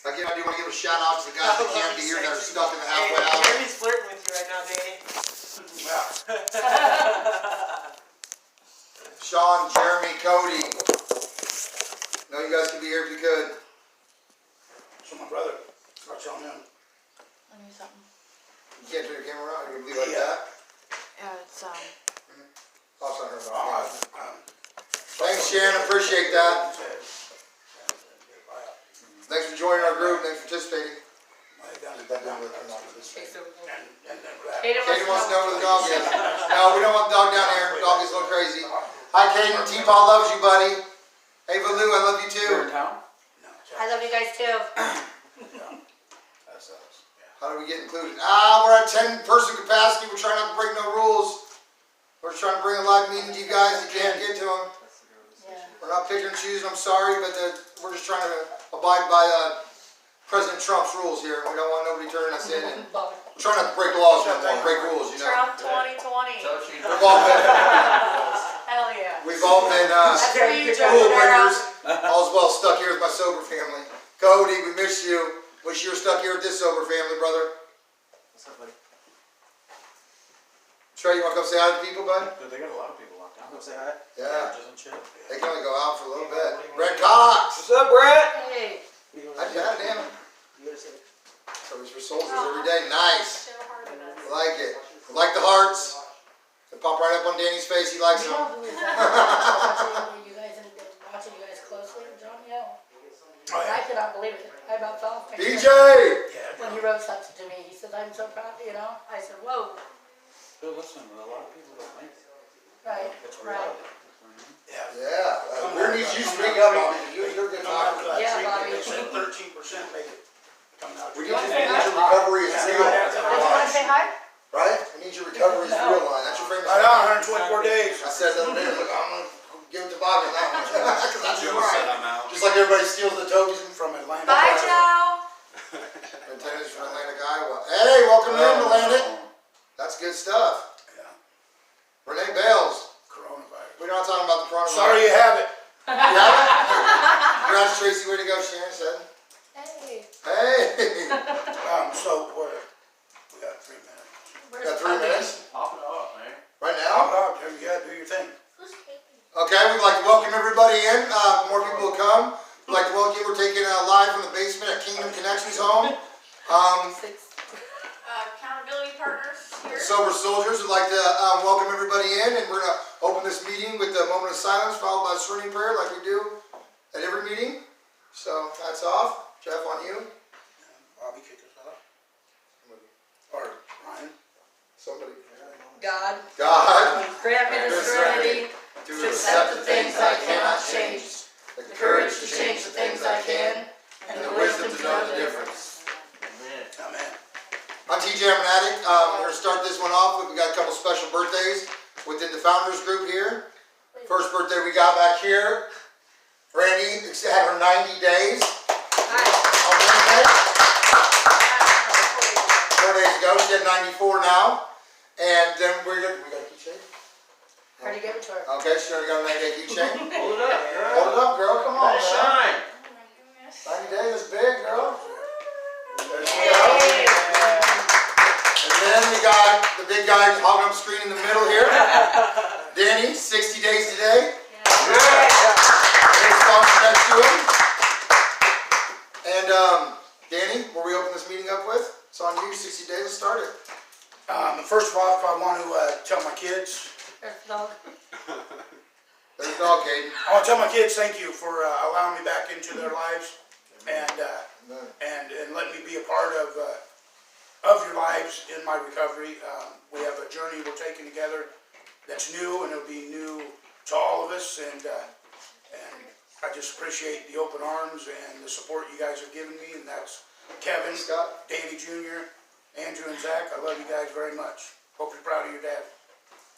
Again, I do want to give a shout out to the guys that can't be here that are stuck in the halfway house. Jeremy's flirting with you right now, Danny. Sean, Jeremy, Cody. Know you guys could be here if you could. So my brother, I'll show him. Let me do something. You can't turn your camera on. You're gonna leave it like that. Yeah, it's I'll sign her about Thanks, Shannon. Appreciate that. Thanks for joining our group. Thanks for participating. Kaden wants to know where the dog is. No, we don't want the dog down here. The dog is a little crazy. Hi, Kaden. T-Paul loves you, buddy. Hey, Valou, I love you too. I love you guys too. How do we get included? We're at 10-person capacity. We're trying not to break no rules. We're just trying to bring a live meeting to you guys. You can't get to them. Yeah. We're not picking and choosing. I'm sorry, but we're just trying to abide by President Trump's rules here. We don't want nobody turning us in. And we're trying not to break laws anymore, break rules, you know. Trump 2020. We've all been, Hell yeah. we've all been rule breakers. All's well stuck here with my sober family. Cody, we miss you. Wish you were stuck here with this sober family, brother. What's up, buddy? Trey, you want to come say hi to people, bud? They got a lot of people locked down. Come say hi. Yeah. Just chill. They can only go out for a little bit. Brett Cox. What's up, Brett? Hey. God damn it. Service for soldiers every day. Nice. I like it. I like the hearts. They pop right up on Danny's face. He likes them. You guys and watching you guys closely, John. I cannot believe it. I about fell off. BJ. When he wrote something to me, he said, "I'm so proud." You know, I said, "Whoa." Dude, listen, a lot of people don't think it. Right. It's Right. reality. Yeah. Where needs you speak up, Bobby? You're a good talker. Yeah, Bobby. They said 13% make it. Coming out. We need your recovery is real. Did you want to say hi? Right? We need your recovery is real line. That's your famous I know, 124 days. I said the other day, I was like, I'm going to give it to Bobby on that one. Because that's your Joe said line. I'm out. Just like everybody steals the toadies From Atlanta. Bye, Joe. Antennas from Atlantic, Iowa. Hey, welcome in, Atlantic. That's good stuff. Yeah. Renee Bales. Coronavirus. We're not talking about the coronavirus. Sorry you have it. You have it? Congrats, Tracy. Way to go, Sharon said. Hey. Hey. So we got 3 minutes. Where's Got 3 minutes? Pop it off, man. Right Now, now? you gotta do your thing. Okay, we'd like to welcome everybody in. More people will come. We'd like to welcome you. We're taking live from the basement at Kingdom Connections home. Accountability partners here. Sober Soldiers would like to welcome everybody in, and we're going to open this meeting with a moment of silence followed by a surrendering prayer like we do at every meeting. So that's off. Jeff, on you. Bobby, kick us off. Or Ryan. Somebody. God. God. Grant me the serenity To accept the things I cannot change, the the courage to change the things I can, and the wisdom to know the difference. Amen. I'm TJ, I'm an addict. We're going to start this one off with, we got a couple special birthdays within the founders group here. First birthday we got back here. Randy had her 90 days on Wednesday. 4 days ago, she had 94 now. And then we got a keychain. Already gave it to her. Okay, she already got a 90-day keychain. Hold it up, girl. Hold it up, girl. Come on, Nice man. shine. 90 days is big, girl. There she goes. And then we got the big guy hogging up the screen in the middle here. Danny, 60 days today. Next song next to him. And Danny, where we open this meeting up with? It's on you, 60 days, let's start it. First of all, I want to tell my kids. There's the dog. There's the dog, Caden. I want to tell my kids thank you for allowing me back into their lives and letting me be a part of your lives in my recovery. We have a journey we're taking together that's new, and it'll be new to all of us. And I just appreciate the open arms and the support you guys have given me. And that's Kevin, Scott, Davey Jr., Andrew, and Zach. I love you guys very much. Hope you're proud of your dad.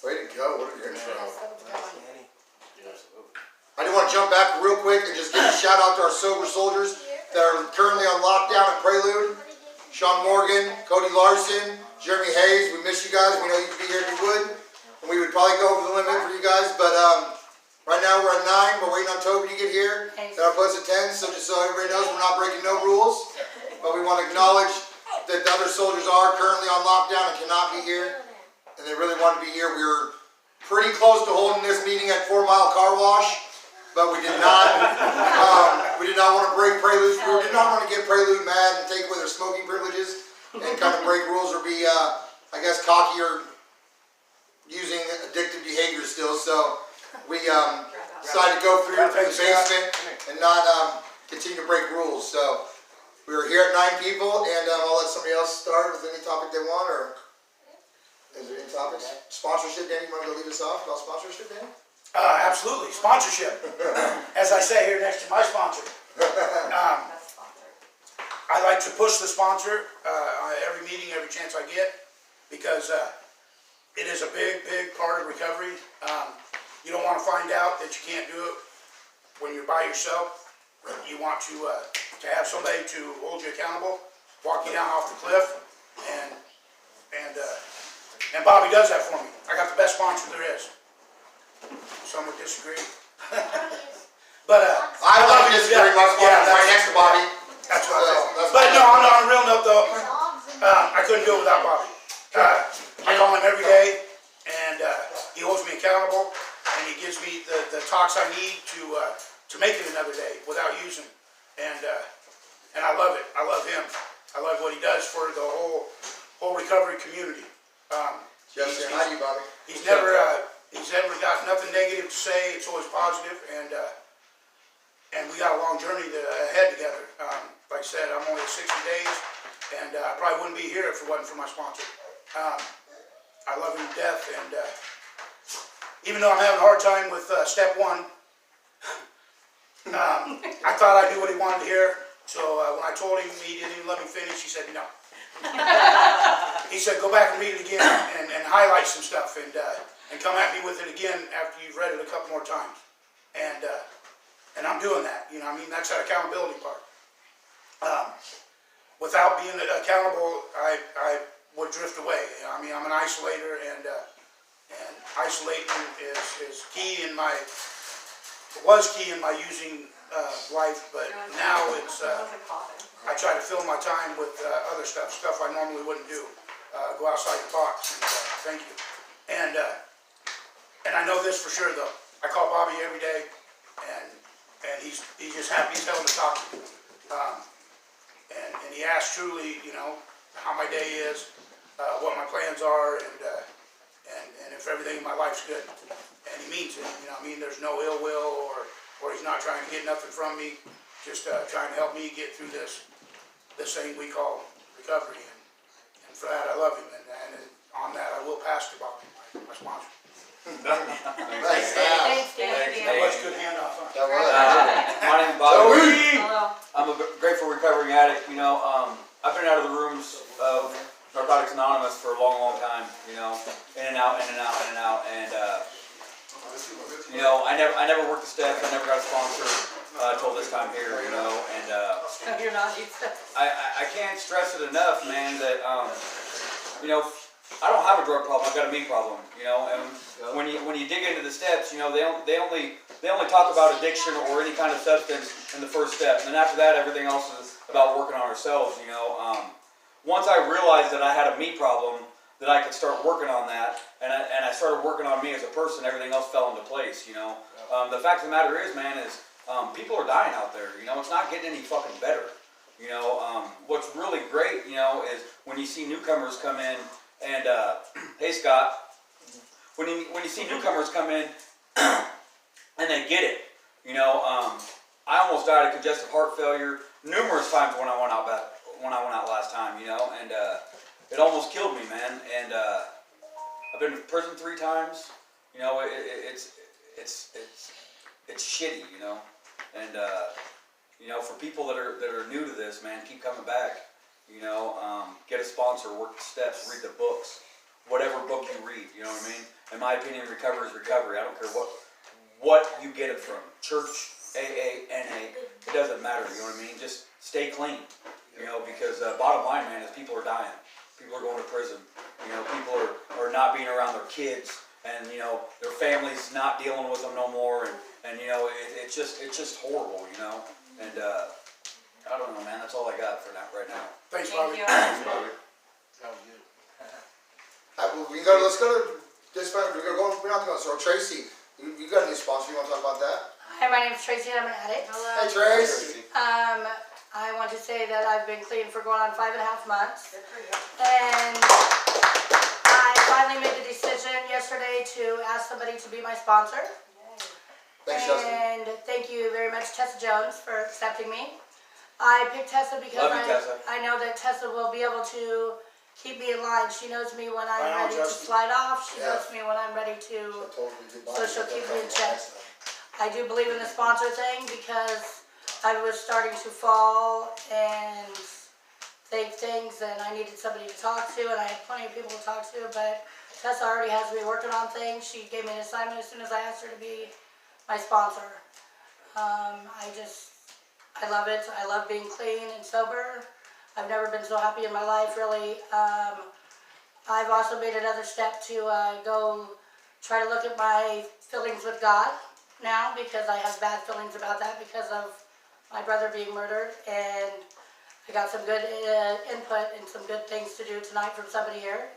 way to go. What a good intro. Danny. I do want to jump back real quick and just give a shout out to our sober soldiers that are currently on lockdown at Prelude. Sean Morgan, Cody Larson, Jeremy Hayes. We miss you guys. We know you could be here if you would. And we would probably go over the limit for you guys. But right now we're at 9. We're waiting on Toby to get here. That'll put us at 10. So just so everybody knows, we're not breaking no rules. want to acknowledge that the other soldiers are currently on lockdown and cannot be here. And they really want to be here. We were pretty close to holding this meeting at 4 Mile Car Wash, but we did not. We did not want to break Prelude's rules. We did not want to get Prelude mad and take away their smoking privileges and kind of break rules or be, I guess, cocky or using addictive behavior still. So we decided to go through the basement and not continue to break rules. So we were here at 9 people, and I'll let somebody else start with any topic they want. Or is there any topics? Sponsorship, Danny, you want to go lead us off about sponsorship, Danny? Absolutely, sponsorship. As I say here next to my sponsor. I like to push the sponsor every meeting, every chance I get, because it is a big, big part of recovery. You don't want to find out that you can't do it when you're by yourself. You want to have somebody to hold you accountable, walk you down off the cliff, and Bobby does that for me. I got the best sponsor there is. Some would disagree. But I love you disagree. My sponsor is right next to Bobby. That's what I thought. But no, on a real note though, I couldn't do it without Bobby. I call him every day, and he holds me accountable, and he gives me the talks I need to make it another day without using. And I love it. I love him. I love what he does for the whole recovery community. Just saying hi to you, Bobby. He's never got nothing negative to say. It's always positive, and we got a long journey ahead together. Like I said, I'm only at 60 days, and I probably wouldn't be here if it wasn't for my sponsor. I love him to death, and even though I'm having a hard time with step 1, I thought I knew what he wanted to hear. So when I told him he didn't even let me finish, he said no. He said go back and read it again and highlight some stuff and come at me with it again after you've read it a couple more times. And I'm doing that. You know, I mean, that's that accountability part. Without being accountable, I would drift away. You know, I mean, I'm an isolator, and isolating is key in my. Was key in my using life, but now it's. I try to fill my time with other stuff I normally wouldn't do. Go outside the box. And, thank you. And I know this for sure though. I call Bobby every day, and he's just happy as hell to talk to me. And he asks truly, you know, how my day is, what my plans are, and if everything in my life's good. And he means it. You know, I mean, there's no ill will or he's not trying to get nothing from me. Just trying to help me get through this thing we call recovery. And for that, I love him. And on that, I will pass to Bobby, my sponsor. Thanks. That was a good handoff, huh? That was. My name is Bobby. Hello. I'm a grateful recovering addict. You know, I've been out of the rooms of Narcotics Anonymous for a long, long time. You know, in and out, in and out, in and out, and you know, I never worked the steps. I never got a sponsor till this time here. You know, and You're not. I can't stress it enough, man. That you know, I don't have a drug problem. I've got a me problem. You know, and when you dig into the steps, you know, they only talk about addiction or any kind of substance in the first step, and then after that, everything else is about working on ourselves. You know, once I realized that I had a me problem, that I could start working on that, and I started working on me as a person, everything else fell into place. You know, the fact of the matter is, man, is people are dying out there. You know, it's not getting any fucking better. You know, what's really great, you know, is when you see newcomers come in. And hey Scott, when you see newcomers come in and they get it, you know, I almost died of congestive heart failure numerous times when I went out last time, you know, and it almost killed me, man. And I've been to prison 3 times, you know. It's shitty, you know, and you know, for people that are new to this, man, keep coming back. You know, get a sponsor, work the steps, read the books, whatever book you read, you know what I mean? In my opinion, recovery is recovery. I don't care what you get it from. Church, AA, NA, it doesn't matter, you know what I mean? Just stay clean, you know, because bottom line, man, is people are dying. People are going to prison. You know, people are not being around their kids, and, you know, their families not dealing with them no more, and you know, it's just horrible, you know? And I don't know, man. That's all I got for now, right now. Thanks, Thank Bobby. you. Sounds good. Let's go to this. We're not going to. So Tracy, you got a new sponsor. You want to talk about that? Hi, my name's Tracy and I'm an addict. Hey Tracy. I want to say that I've been clean for going on 5.5 months. Good for you. And I finally made the decision yesterday to ask somebody to be my sponsor. Thanks, Justin. And thank you very much, Tessa Jones, for accepting me. I picked Tessa because Love you, Tessa. I know that Tessa will be able to keep me in line. She knows me when I'm Right on, ready to Justin. slide off. She Yeah. knows me when I'm ready to. So she'll keep me in check. I do believe in the sponsor thing because I was starting to fall and think things and I needed somebody to talk to and I had plenty of people to talk to, but Tessa already has me working on things. She gave me an assignment as soon as I asked her to be my sponsor. I love it. I love being clean and sober. I've never been so happy in my life, really. I've also made another step to go try to look at my feelings with God now because I have bad feelings about that because of my brother being murdered, and I got some good input and some good things to do tonight from somebody here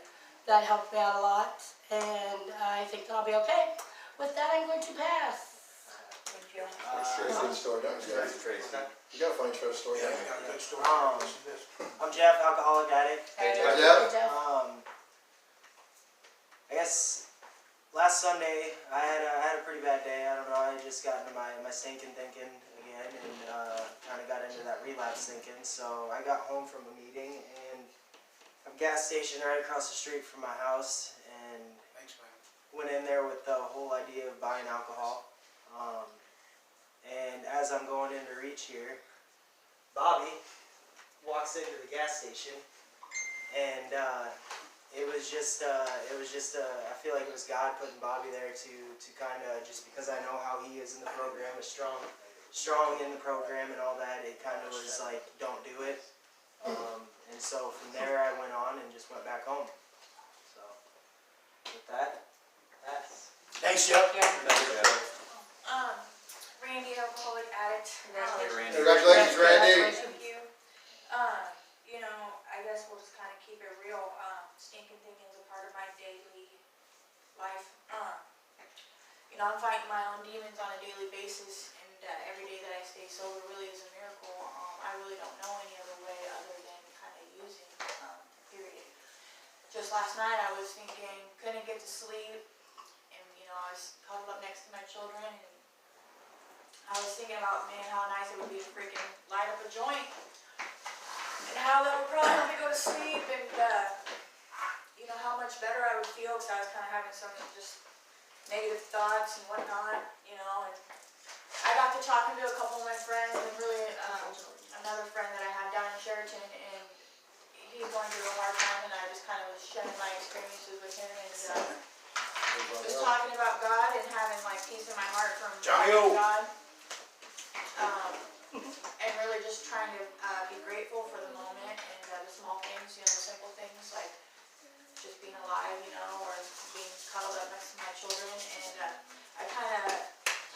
that helped me out a lot, and I think that I'll be okay. With that, I'm going to pass. Thank you. Tracy's story, don't you? Thanks, Tracy. You got a funny story, Yeah, don't we got a good story. Um, Listen to this. I'm Jeff, alcoholic addict. Hey, you? Jeff. Yeah. Hey, Jeff. I guess last Sunday I had a pretty bad day. I don't know. I just got into my stinking thinking again and kind of got into that relapse thinking. So I got home from a meeting and a gas station right across the street from my house and Thanks, man. went in there with the whole idea of buying alcohol. And as I'm going in to reach here, Bobby walks into the gas station, and it was just I feel like it was God putting Bobby there to kind of, just because I know how he is in the program, is strong in the program and all that. It kind of was like, don't do it. And so from there I went on and just went back home. So with that, pass. Thanks, Jeff. Randy, alcoholic addict. Hey, Randy. Congratulations, Randy. Thank you. You know, I guess we'll just kind of keep it real. Stinking thinking is a part of my daily life. You know, I'm fighting my own demons on a daily basis, and every day that I stay sober really is a miracle. I really don't know any other way other than kind of using, period. Just last night I was thinking, couldn't get to sleep, and you know, I was cuddled up next to my children, and I was thinking about, man, how nice it would be to freaking light up a joint. And how that would probably help me go to sleep, and you know, how much better I would feel, because I was kind of having some just negative thoughts and whatnot, you know. And I got to talking to a couple of my friends, and really another friend that I have down in Sheraton, and he's going through a hard time, and I just kind of was sharing my experiences with him, and just talking about God and having like peace in my heart from Johnny O. God. And really just trying to be grateful for the moment and the small things, you know, the simple things like just being alive, you know, or being cuddled up next to my children. And I kind of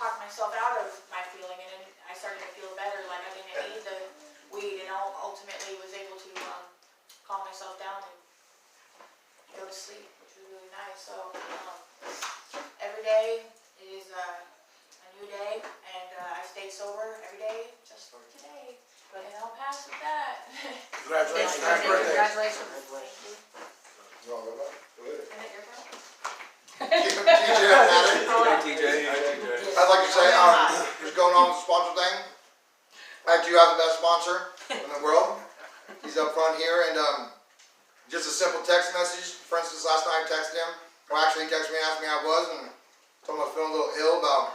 talked myself out of my feeling, and then I started to feel better, like I didn't need the weed, and ultimately was able to calm myself down and go to sleep, which was really nice. So every day is a new day, and I stay sober every day just for today. And I'll pass with that. Congratulations. Happy birthday. Congratulations. You want to go back? Go ahead. Isn't it your turn? TJ, Addict. Hey, TJ. Hi, TJ. I'd like to say, what's going on with the sponsor thing? I do have the best sponsor in the world. He's up front here, and just a simple text message. For instance, last night I texted him, or actually he texted me and asked me how I was, and told him I was feeling a little ill about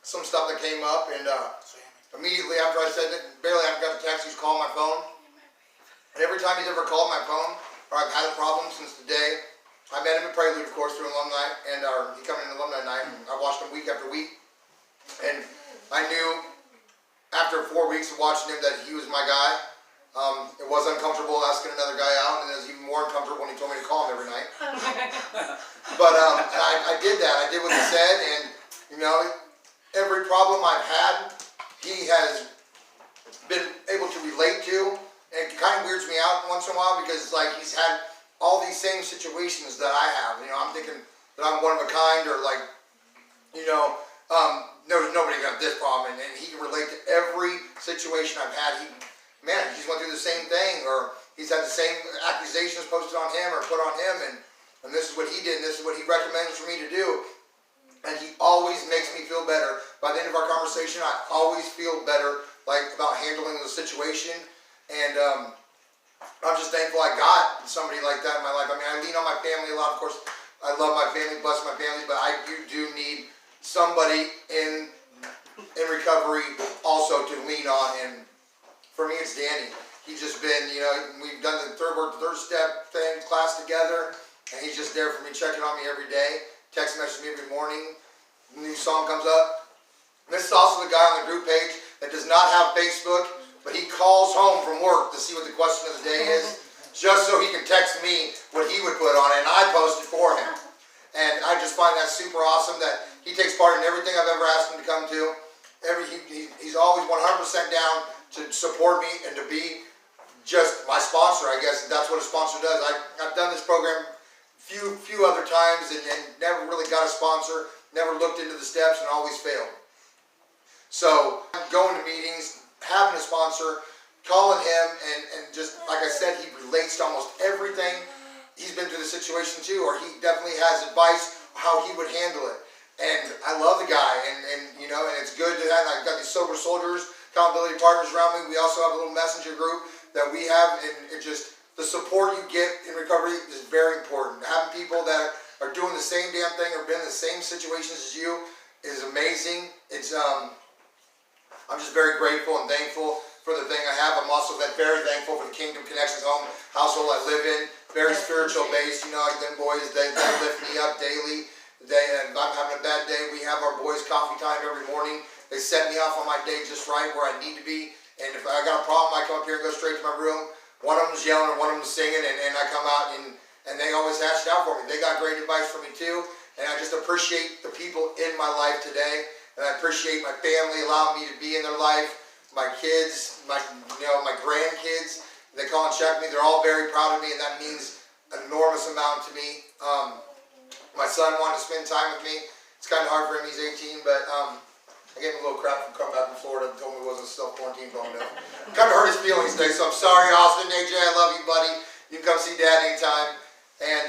some stuff that came up, and immediately after I said it, barely after I got the text, he's calling my phone. And every time he's ever called my phone, or I've had a problem since the day, I met him at Prelude, of course, through alumni, and he come in alumni night, and I watched him week after week. And I knew after 4 weeks of watching him that he was my guy. It was uncomfortable asking another guy out, and it was even more uncomfortable when he told me to call him every night. But I did that. I did what he said, and you know, every problem I've had, he has been able to relate to. And it kind of weirds me out once in a while because it's like he's had all these same situations that I have. You know, I'm thinking that I'm one of a kind, or like, you know, there's nobody gonna have this problem, and he can relate to every situation I've had. He's went through the same thing, or he's had the same accusations posted on him or put on him, and this is what he did, and this is what he recommends for me to do. And he always makes me feel better. By the end of our conversation, I always feel better, like, about handling the situation. And I'm just thankful I got somebody like that in my life. I mean, I lean on my family a lot. Of course, I love my family, bless my family, but I do need somebody in recovery also to lean on. And for me, it's Danny. He's just been, you know, we've done the third step thing class together, and he's just there for me, checking on me every day, text message me every morning. New song comes up. And this is also the guy on the group page that does not have Facebook, but he calls home from work to see what the question of the day is, just so he can text me what he would put on it, and I post it for him. And I just find that super awesome that he takes part in everything I've ever asked him to come to. He's always 100% down to support me and to be just my sponsor, I guess. That's what a sponsor does. I've done this program few other times and never really got a sponsor, never looked into the steps, and always failed. So going to meetings, having a sponsor, calling him, and just like I said, he relates to almost everything. He's been through the situation too, or he definitely has advice how he would handle it. And I love the guy, and you know, and it's good to have. I've got these sober soldiers, accountability partners around me. We also have a little messenger group that we have, and it just, the support you get in recovery is very important. Having people that are doing the same damn thing or been in the same situations as you is amazing. It's I'm just very grateful and thankful for the thing I have. I'm also very thankful for the Kingdom Connections household I live in. Very spiritual based, you know, like them boys, they lift me up daily. If I'm having a bad day, we have our boys' coffee time every morning. They set me off on my day just right where I need to be. And if I got a problem, I come up here and go straight to my room. One of them's yelling and one of them's singing, and I come out and they always hash it out for me. They got great advice for me too. And I just appreciate the people in my life today. And I appreciate my family allowing me to be in their life. My kids, my grandkids, they call and check me. They're all very proud of me, and that means an enormous amount to me. My son wanted to spend time with me. It's kind of hard for him. He's 18, but I gave him a little crap from coming back from Florida and told me he wasn't self-quarantined long enough. Kind of hurt his feelings today, so I'm sorry, Austin. AJ, I love you, buddy. You can come see Dad anytime. And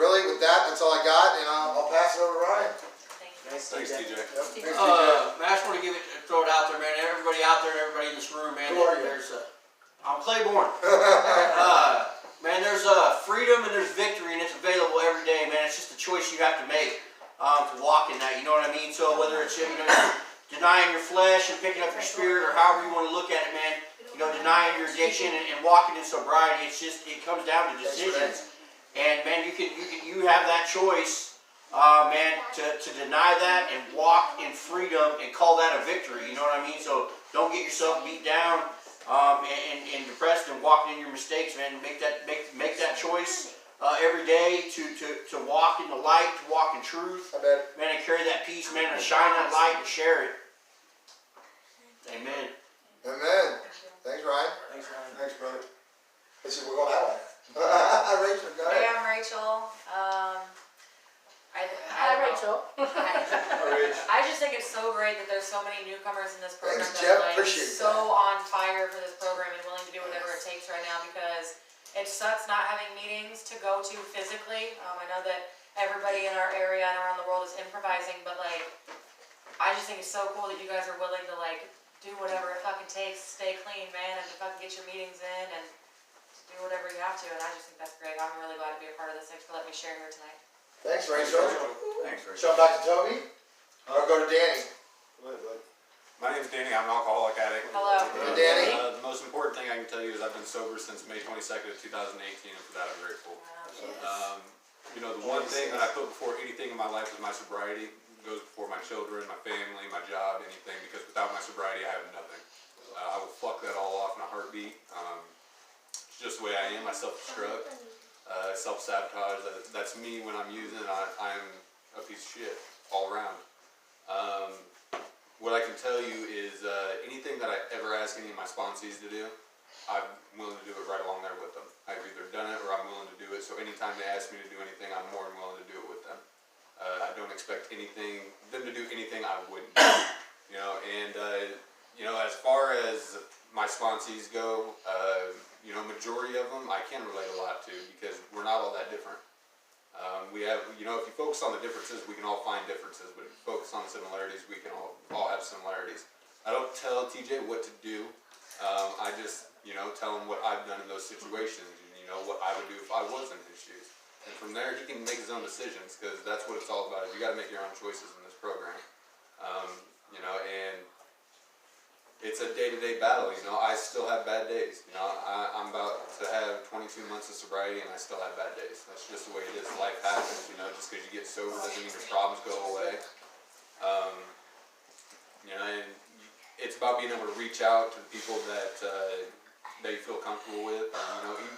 really, with that, that's all I got, and I'll pass it over to Ryan. Nice, Thanks, TJ. Yep. Thanks, TJ. Man, I just want to throw it out there, man. Everybody out there, everybody in this room, man. Who are you? I'm Claiborne. Man, there's freedom and there's victory, and it's available every day, man. It's just a choice you have to make to walk in that. You know what I mean? So whether it's denying your flesh and picking up your spirit, or however you want to look at it, man. You know, denying your addiction and walking in sobriety. It comes down to decisions. And man, you have that choice. Man, to deny that and walk in freedom and call that a victory, you know what I mean? So don't get yourself beat down and depressed and walking in your mistakes, man. Make that choice every day to walk in the light, to walk in truth, man, and carry that peace, man, and shine that light and share it. Amen. Amen. Thanks, Ryan. Thanks, Ryan. Thanks, brother. Let's see, we're going that way. Rachel, go Hey, ahead. I'm Rachel. Hi, Rachel. I just think it's so great that there's so many newcomers in this program Thanks, that Jeff. are like Appreciate so on fire for this program and willing to do whatever it takes right now, because it sucks not having meetings to go to physically. I know that everybody in our area and around the world is improvising, but like, I just think it's so cool that you guys are willing to like do whatever it fucking takes to stay clean, man, and to fucking get your meetings in and do whatever you have to. And I just think that's great. I'm really glad to be a part of this. Thanks for letting me share here tonight. Thanks, Rachel. Thanks, Rachel. Jump back to Toby. Or go to Danny. My name's Danny. I'm an alcoholic addict. Hello. Hey, Danny. The most important thing I can tell you is I've been sober since May 22nd of 2018, and for that I'm grateful. You know, the one thing that I put before anything in my life is my sobriety. It goes before my children, my family, my job, anything, because without my sobriety I have nothing. I will fuck that all off in a heartbeat. It's just the way I am. I self-destruct. Self-sabotage, that's me when I'm using. I'm a piece of shit all around. what I can tell you is anything that I ever ask any of my sponsees to do, I'm willing to do it right along there with them. I've either done it or I'm willing to do it. So anytime they ask me to do anything, I'm more than willing to do it with them. I don't expect them to do anything I wouldn't do. You know, and as far as my sponsees go, majority of them I can relate a lot to because we're not all that different. We have, if you focus on the differences, we can all find differences, but if you focus on the similarities, we can all have similarities. I don't tell TJ what to do. I just, tell him what I've done in those situations and, what I would do if I was in his shoes. And from there, he can make his own decisions because that's what it's all about. You got to make your own choices in this program. And it's a day-to-day battle. I still have bad days. I'm about to have 22 months of sobriety and I still have bad days. That's just the way it is. Life happens, just because you get sober doesn't mean your problems go away. And it's about being able to reach out to the people that you feel comfortable with.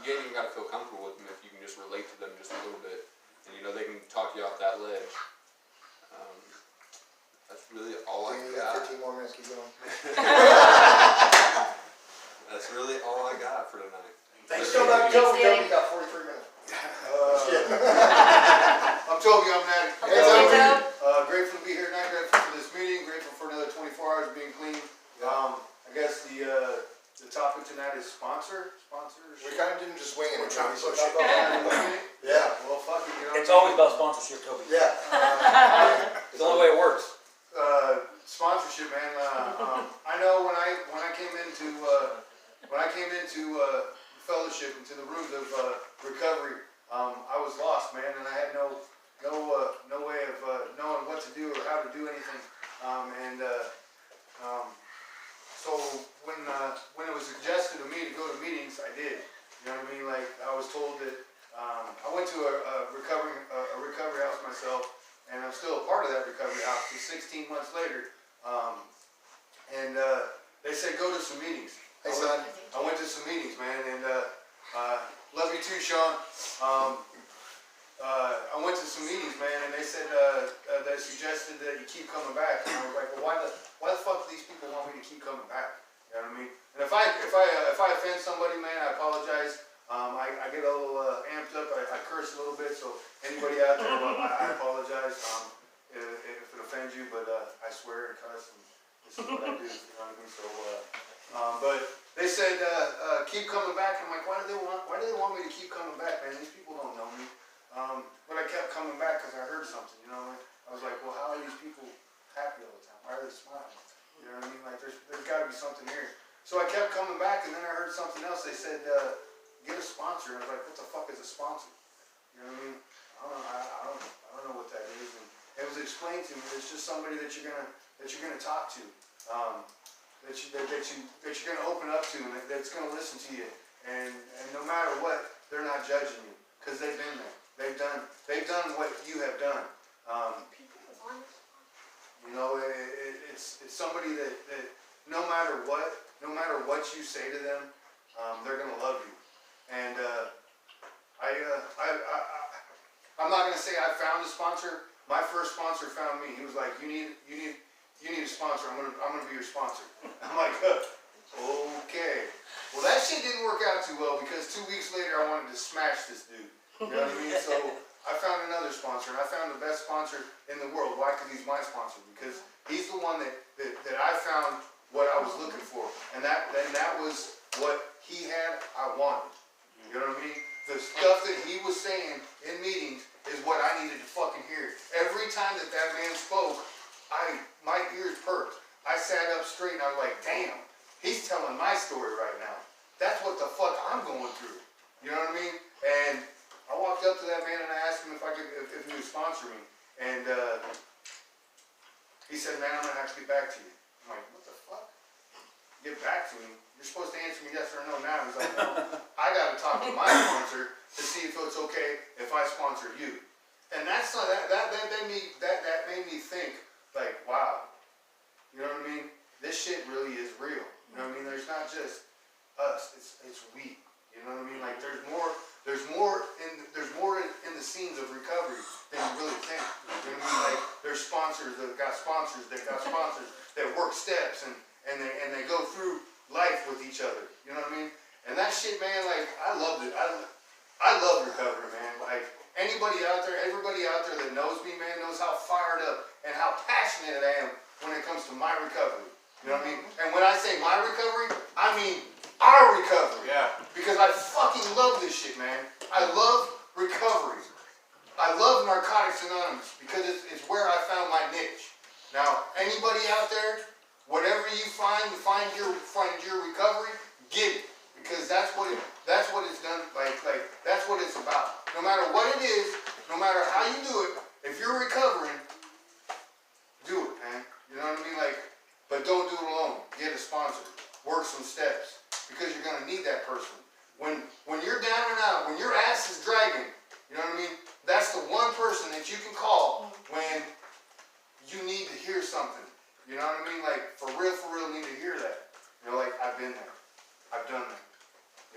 You ain't even got to feel comfortable with them if you can just relate to them just a little bit. And they can talk you off that ledge. That's really all I got. 15 more minutes, keep going. That's really all I got for tonight. Thanks, Toby, Danny. you got 43 minutes. I'm Toby, I'm Natty. Hey, Hey, Toby. Toby. Grateful to be here tonight, grateful for this meeting, grateful for another 24 hours of being clean. I guess the topic tonight is sponsors. We kind of didn't just wing it. We're trying to push talk it. about it. Yeah, well, fuck it. It's always about sponsorship, Toby. Yeah. It's the only way it works. Sponsorship, man. I know when I came into fellowship, into the rooms of recovery, I was lost, man, and I had no way of knowing what to do or how to do anything. So when it was suggested to me to go to meetings, I did. You know what I mean? Like I was told that I went to a recovery house myself. And I'm still a part of that recovery house. 16 months later, they said go to some meetings. Hey son, I went to some meetings, man, and love you too, Sean. I went to some meetings, man, and they said they suggested that you keep coming back. And I was like, well, why the fuck do these people want me to keep coming back? You know what I mean? And if I offend somebody, man, I apologize. I get a little amped up. I curse a little bit, so anybody out there, I apologize if it offends you, but I swear and cuss, and this is what I do, you know what I mean? So, but they said, keep coming back. I'm like, why do they want me to keep coming back, man? These people don't know me. But I kept coming back because I heard something, you know? I was like, well, how are these people happy all the time? Why are they smiling? You know what I mean? Like, there's got to be something here. So I kept coming back, and then I heard something else. They said, get a sponsor. And I was like, what the fuck is a sponsor? You know what I mean? I don't know what that is. And it was explained to me. It's just somebody that you're gonna talk to, that you're gonna open up to, and that's gonna listen to you. And no matter what, they're not judging you because they've been there. They've done what you have done. It's somebody that no matter what you say to them, they're gonna love you. And I'm not gonna say I found a sponsor. My first sponsor found me. He was like, you need a sponsor. I'm gonna be your sponsor. I'm like, okay. Well, that shit didn't work out too well because 2 weeks later I wanted to smash this dude. You know what I mean? So I found another sponsor, and I found the best sponsor in the world. Why? Because he's my sponsor. Because he's the one that I found what I was looking for, and that was what he had. I wanted. You know what I mean? The stuff that he was saying in meetings is what I needed to fucking hear. Every time that man spoke, my ears perked. I sat up straight and I was like, damn, he's telling my story right now. That's what the fuck I'm going through. You know what I mean? And I walked up to that man and I asked him if he would sponsor me. And he said, man, I'm gonna have to get back to you. I'm like, what the fuck? Get back to me? You're supposed to answer me yes or no now. He's like, no, I gotta talk to my sponsor to see if it's okay if I sponsor you. And that's not, that made me think, like, wow. You know what I mean? This shit really is real. You know what I mean? There's not just us, it's we. You know what I mean? Like there's more in the scenes of recovery than you really think. You know what I mean? Like there's sponsors that got sponsors that work steps and they go through life with each other. You know what I mean? And that shit, man, like I loved it. I love recovery, man. Like anybody out there, everybody out there that knows me, man, knows how fired up and how passionate I am when it comes to my recovery. You know what I mean? And when I say my recovery, I mean our recovery. Yeah. Because I fucking love this shit, man. I love recovery. I love Narcotics Anonymous because it's where I found my niche. Now, anybody out there, whatever you find your recovery, get it. Because that's what it's done, like that's what it's about. No matter what it is, no matter how you do it, if you're recovering, do it, man. You know what I mean? Like, but don't do it alone. Get a sponsor. Work some steps. Because you're gonna need that person. When you're down and out, when your ass is dragging, you know what I mean? That's the one person that you can call when you need to hear something. You know what I mean? Like for real need to hear that. You know, like I've been there. I've done that.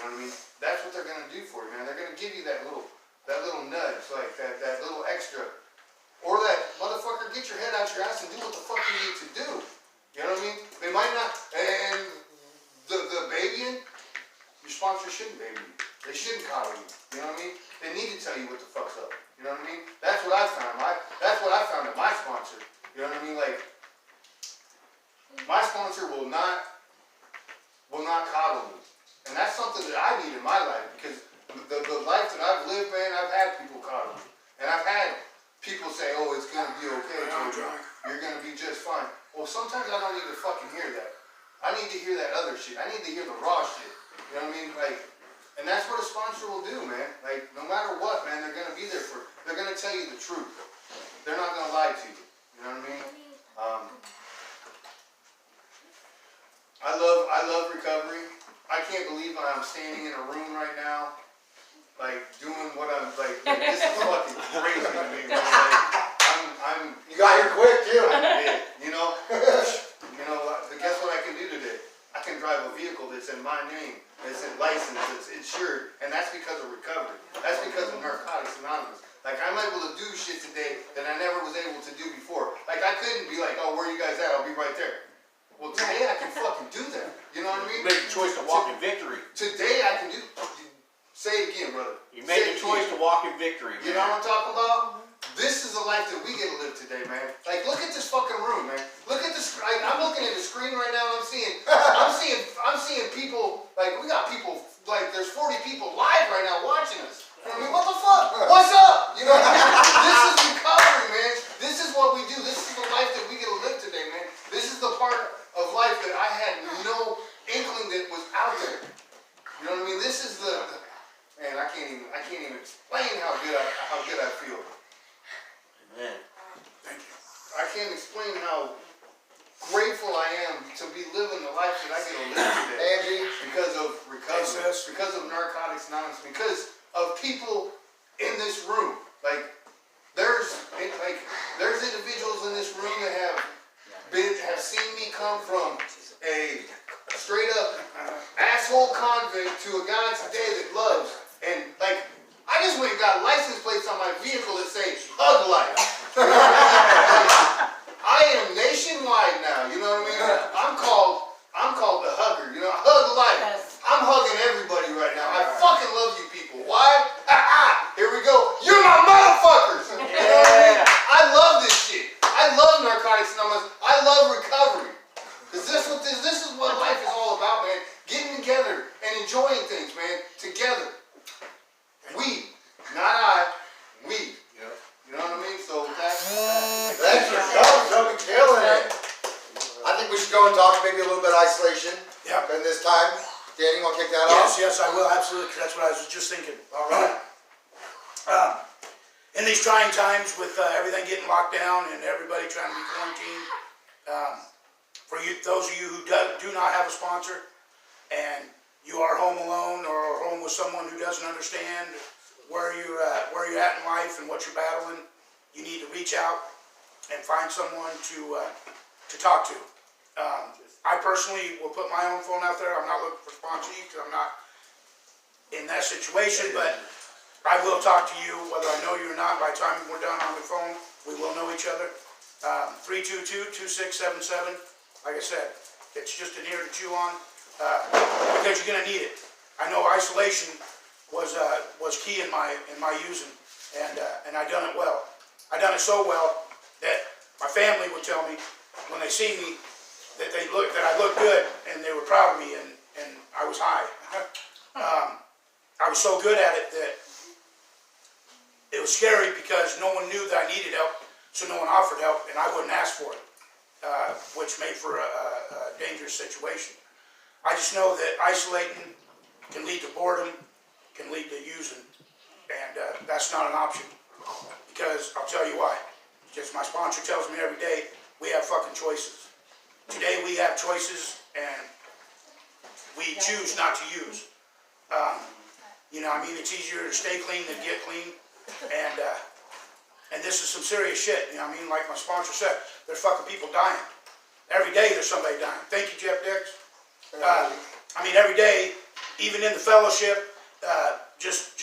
You know what I mean? That's what they're gonna do for you, man. They're gonna give you that little nudge, like that little extra. Or that motherfucker, get your head out your ass and do what the fuck you need to do. You know what I mean? They might not, and the babying, your sponsor shouldn't baby you. They shouldn't coddle you. You know what I mean? They need to tell you what the fuck's up. You know what I mean? That's what I found. That's what I found at my sponsor. You know what I mean? Like, my sponsor will not coddle me. And that's something that I need in my life because the life that I've lived, man, I've had people coddle me. And I've had people say, oh, it's going to be okay, you're going to be just fine. Well, sometimes I don't need to fucking hear that. I need to hear that other shit. I need to hear the raw shit. You know what I mean? Like, and that's what a sponsor will do, man. Like, no matter what, man, they're going to be there they're going to tell you the truth. They're not going to lie to you. You know what I mean? I love recovery. I can't believe I'm standing in a room right now, like, doing what I'm, like this is fucking crazy to me, man. Like, You got here quick, too. I did, you know? Guess what I can do today? I can drive a vehicle that's in my name, that's in license, that's insured, and that's because of recovery. That's because of Narcotics Anonymous. Like, I'm able to do shit today that I never was able to do before. Like, I couldn't be like, oh, where are you guys at? I'll be right there. Well, today I can fucking do that. You know what I mean? You made the choice to walk in victory. Today I can do. Say it again, brother. You made the choice to walk in victory. You know what I'm talking about? This is the life that we get to live today, man. Like, look at this fucking room, man. Look at this. I'm looking at the screen right now, and I'm seeing people. Like, we got people. Like, there's 40 people live right now watching us. I mean, what the fuck? What's up? You know what I mean? This is recovery, man. This is what we do. This is the life that we get to live today, man. This is the part of life that I had no inkling that was out there. You know what I mean? This is the man. I can't even explain how good I feel. Man, thank you. I can't explain how grateful I am to be living the life that I get to live today. Angie, because of recovery, because of Narcotics Anonymous, because of people in this room. Like there's individuals in this room that have seen me come from a straight up asshole convict to a guy today that loves, and like I just went and got license plates on my vehicle that say Hug Life. I am nationwide now, you know what I mean? I'm called the hugger, you know, Hug Life. Yes. I'm hugging everybody right now. I fucking love you people. Why? Here we go. You're my motherfuckers. You know what I mean? I love this shit. I love Narcotics Anonymous. I love recovery. Because this is what life is all about, man. Getting together and enjoying things, man. Together. We, not I, we. Yep. You know what I mean? So that's Thanks for coming, killing it. I think we should go and talk maybe a little bit of isolation. Yep. And this time, Danny, want to kick that off? Yes, I will, absolutely, 'cause that's what I was just thinking. All right. In these trying times with everything getting locked down and everybody trying to be quarantined, for those of you who do not have a sponsor and you are home alone or home with someone who doesn't understand where you're at in life and what you're battling, you need to reach out and find someone to talk to. I personally will put my own phone out there. I'm not looking for sponsorship because I'm not in that situation, but I will talk to you, whether I know you or not. By the time we're done on the phone, we will know each other. 322-2677. Like I said, it's just an ear to chew on, because you're gonna need it. I know isolation was key in my using, and I done it well. I done it so well that my family would tell me when they see me that I looked good, and they were proud of me, and I was high. I was so good at it that it was scary because no one knew that I needed help, so no one offered help, and I wouldn't ask for it, which made for a dangerous situation. I just know that isolating can lead to boredom, can lead to using, and that's not an option, because I'll tell you why. Just my sponsor tells me every day, we have fucking choices. Today we have choices, and we choose not to use. You know, I mean, it's easier to stay clean than get clean, and this is some serious shit. You know what I mean? Like my sponsor said, there's fucking people dying. Every day there's somebody dying. Thank you, Jeff Dix. I mean, every day, even in the fellowship, just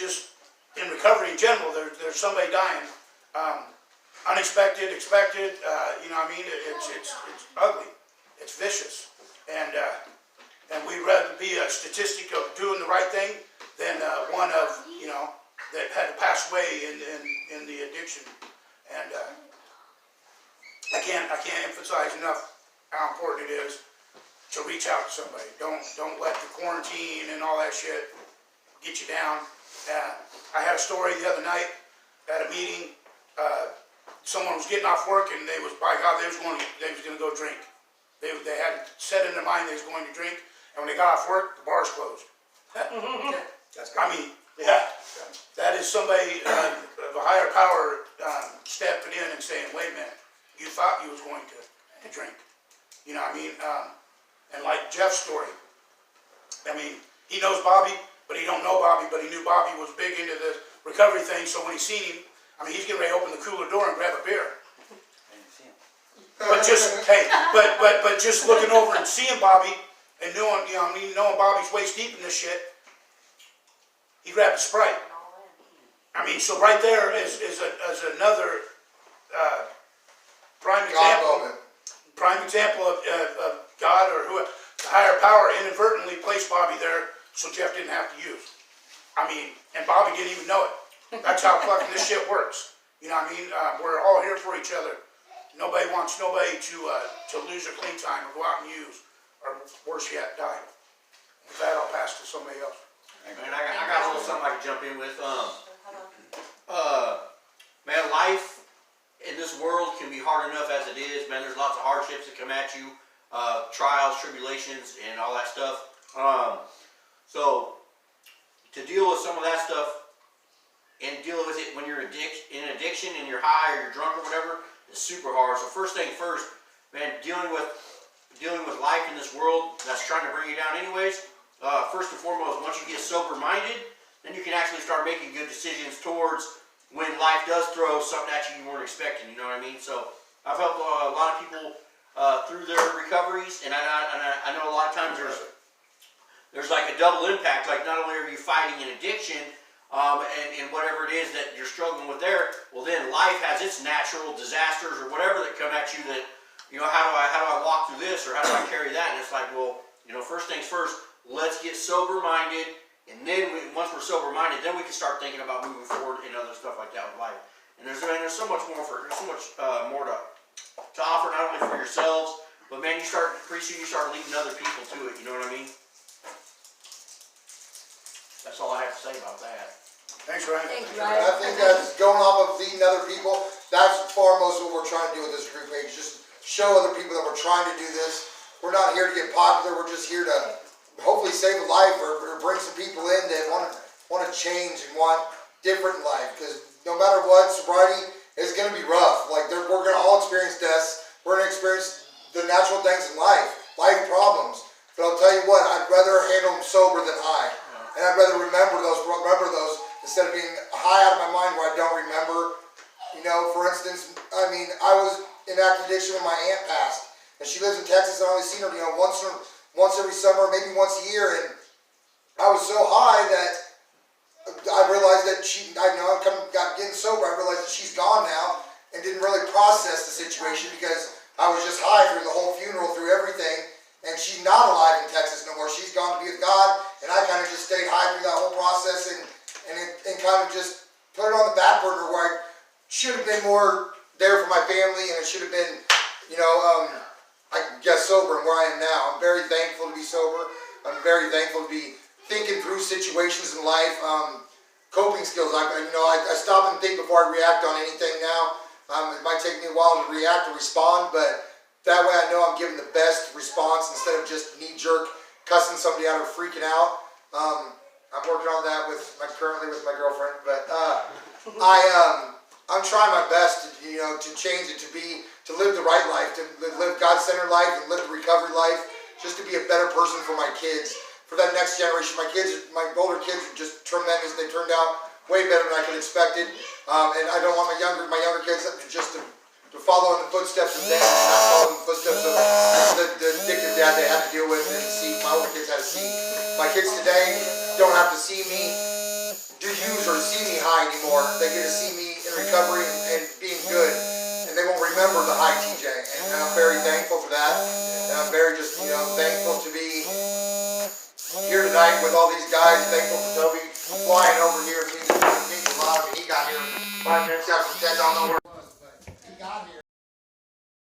in recovery in general, there's somebody dying. Unexpected, expected, you know what I mean? It's ugly. It's vicious. And we'd rather be a statistic of doing the right thing than one of, you know, that had to pass away in the addiction. And I can't emphasize enough how important it is to reach out to somebody. Don't let the quarantine and all that shit get you down. I had a story the other night at a meeting. Someone was getting off work, and they was going to go drink. They had set in their mind they was going to drink, and when they got off work, the bar's closed. I mean, yeah, that is somebody of a higher power stepping in and saying, "Wait a minute, you thought you was going to drink." You know what I mean? And like Jeff's story, I mean, he knows Bobby, but he don't know Bobby, but he knew Bobby was big into the recovery thing. So when he seen him, I mean, he's getting ready to open the cooler door and grab a beer. But just, hey, but just looking over and seeing Bobby and knowing, you know, I mean, knowing Bobby's waist deep in this shit, he grabbed a Sprite. I mean, so right there is another prime example of God or who, the higher power inadvertently placed Bobby there so Jeff didn't have to use. I mean, and Bobby didn't even know it. That's how fucking this shit works. You know what I mean? We're all here for each other. Nobody wants nobody to lose their clean time or go out and use, or worse yet, die. With that, I'll pass to somebody else. Man, I got a little something I can jump in with. Man, life in this world can be hard enough as it is. Man, there's lots of hardships that come at you, trials, tribulations, and all that stuff. So to deal with some of that stuff and deal with it when you're in addiction and you're high or you're drunk or whatever, is super hard. So first thing first, man, dealing with life in this world that's trying to bring you down anyways. First and foremost, once you get sober-minded, then you can actually start making good decisions towards when life does throw something at you weren't expecting. You know what I mean? So I've helped a lot of people through their recoveries, and I know a lot of times there's like a double impact. Like not only are you fighting an addiction and whatever it is that you're struggling with there, well then life has its natural disasters or whatever that come at you that, you know, how do I walk through this, or how do I carry that? And it's like, well, you know, first things first, let's get sober-minded, and then once we're sober-minded, then we can start thinking about moving forward and other stuff like that with life. And there's so much more more to offer, not only for yourselves, but man, pretty soon you start leading other people to it. You know what I mean? That's all I have to say about that. Thanks, Ryan. Thank you, I Ryan. think that's going off of leading other people. That's foremost what we're trying to do with this group page. Just show other people that we're trying to do this. We're not here to get popular. We're just here to hopefully save a life or bring some people in that want to change and want different life. Because no matter what, sobriety is going to be rough. Like we're going to all experience deaths. We're going to experience the natural things in life problems. But I'll tell you what, I'd rather handle them sober than high. And I'd rather remember those instead of being high out of my mind where I don't remember. You know, for instance, I mean, I was in active addiction when my aunt passed. And she lives in Texas, and I only seen her, you know, once every summer, maybe once a year. And I was so high that getting sober, I realized that she's gone now and didn't really process the situation because I was just high through the whole funeral, through everything. And she's not alive in Texas no more. She's gone to be with God, and I kind of just stayed high through that whole process and kind of just put it on the back burner where I should have been more there for my family, and it should have been, I guess, sober and where I am now. I'm very thankful to be sober. I'm very thankful to be thinking through situations in life. Coping skills. I stop and think before I react on anything now. It might take me a while to react or respond, but that way I know I'm giving the best response instead of just knee-jerk cussing somebody out or freaking out. I'm working on that currently with my girlfriend, but I'm trying my best to change it, to live the right life, to live God-centered life and live the recovery life, just to be a better person for my kids, for that next generation. My older kids are just tremendous. They turned out way better than I could have expected, and I don't want my younger kids to follow in the footsteps of them, and not follow in the footsteps of the addictive dad they had to deal with and see. My older kids had to see. My kids today don't have to see me use or see me high anymore. They get to see me in recovery and being good, and they won't remember the high TJ. And I'm very thankful for that, and I'm very just thankful to be here tonight with all these guys. Thankful for Toby flying over here. It means a lot. I mean, he got here 5 minutes after 10. I don't know where.